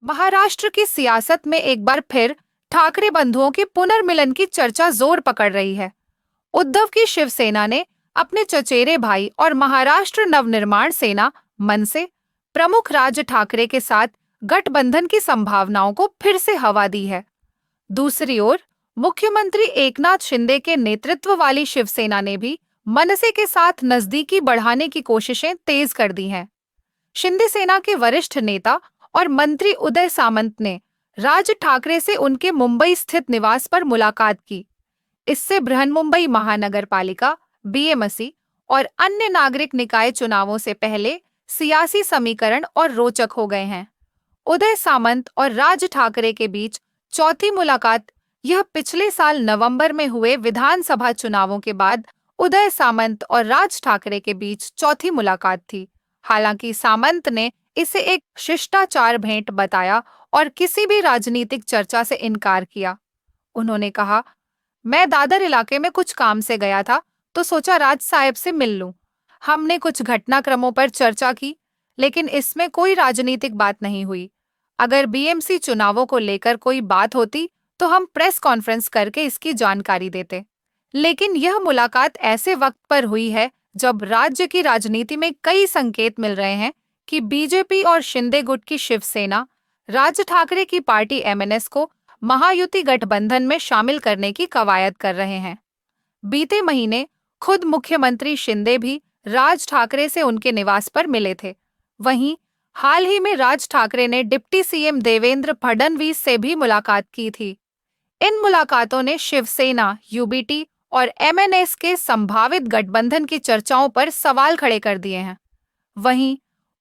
महाराष्ट्र की सियासत में एक बार फिर ठाकरे बंधुओं के पुनर्मिलन की चर्चा जोर पकड़ रही है। उद्धव की शिवसेना ने अपने चचेरे भाई और महाराष्ट्र नवनिर्माण सेना मनसे प्रमुख राज ठाकरे के साथ गठबंधन की संभावनाओं को फिर से हवा दी है। दूसरी ओर मुख्यमंत्री एकनाथ शिंदे के नेतृत्व वाली शिवसेना ने भी मनसे के साथ नजदीकी बढ़ाने की कोशिशें तेज कर दी हैं। शिंदे सेना के वरिष्ठ नेता और मंत्री उदय सामंत ने राज ठाकरे से उनके मुंबई स्थित निवास पर मुलाकात की। इससे बृहन्मुंबई महानगर पालिका, बीएमसी और अन्य नागरिक निकाय चुनावों से पहले सियासी समीकरण और रोचक हो गए हैं। उदय सामंत और राज ठाकरे के बीच चौथी मुलाकात यह पिछले साल नवंबर में हुए विधानसभा चुनावों के बाद उदय सामंत और राज ठाकरे के बीच चौथी मुलाकात थी। हालांकि सामंत ने इसे एक शिष्टाचार भेंट बताया और किसी भी राजनीतिक चर्चा से इनकार किया। उन्होंने कहा, मैं दादर इलाके में कुछ काम से गया था तो सोचा राज साहब से मिल लूं। हमने कुछ घटनाक्रमों पर चर्चा की, लेकिन इसमें कोई राजनीतिक बात नहीं हुई। अगर बीएमसी चुनावों को लेकर कोई बात होती तो हम प्रेस कॉन्फ्रेंस करके इसकी जानकारी देते। लेकिन यह मुलाकात ऐसे वक्त पर हुई है जब राज्य की राजनीति में कई संकेत मिल रहे हैं कि बीजेपी और शिंदे गुट की शिवसेना राज ठाकरे की पार्टी एमएनएस को महायुति गठबंधन में शामिल करने की कवायद कर रहे हैं। बीते महीने खुद मुख्यमंत्री शिंदे भी राज ठाकरे से उनके निवास पर मिले थे। वहीं हाल ही में राज ठाकरे ने डिप्टी सीएम देवेंद्र फडणवीस से भी मुलाकात की थी। इन मुलाकातों ने शिवसेना, यूबीटी और एमएनएस के संभावित गठबंधन की चर्चाओं पर सवाल खड़े कर दिए हैं। वहीं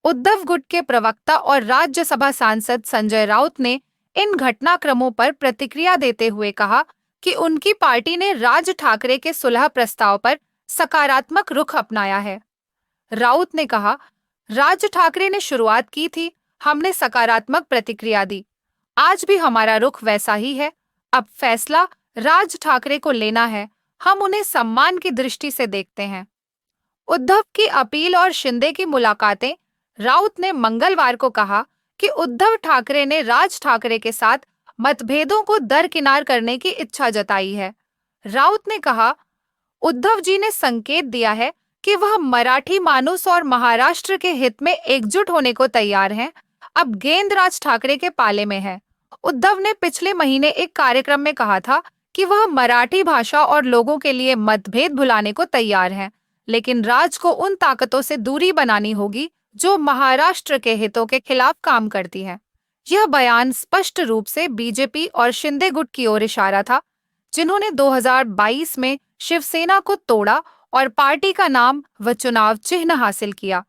उद्धव गुट के प्रवक्ता और राज्यसभा सांसद संजय राउत ने इन घटनाक्रमों पर प्रतिक्रिया देते हुए कहा कि उनकी पार्टी ने राज ठाकरे के सुलह प्रस्ताव पर सकारात्मक रुख अपनाया है। राउत ने कहा, राज ठाकरे ने शुरुआत की थी, हमने सकारात्मक प्रतिक्रिया दी। आज भी हमारा रुख वैसा ही है। अब फैसला राज ठाकरे को लेना है, हम उन्हें सम्मान की दृष्टि से देखते हैं। उद्धव की अपील और शिंदे की मुलाकातें। राउत ने मंगलवार को कहा कि उद्धव ठाकरे ने राज ठाकरे के साथ मतभेदों को दरकिनार करने की इच्छा जताई है। राउत ने कहा, उद्धव जी ने संकेत दिया है कि वह मराठी मानुस और महाराष्ट्र के हित में एकजुट होने को तैयार हैं। अब गेंद राज ठाकरे के पाले में है। उद्धव ने पिछले महीने एक कार्यक्रम में कहा था कि वह मराठी भाषा और लोगों के लिए मतभेद भुलाने को तैयार हैं, लेकिन राज को उन ताकतों से दूरी बनानी होगी जो महाराष्ट्र के हितों के खिलाफ काम करती हैं। यह बयान स्पष्ट रूप से बीजेपी और शिंदे गुट की ओर इशारा था, जिन्होंने 2022 में शिवसेना को तोड़ा और पार्टी का नाम व चुनाव चिन्ह हासिल किया।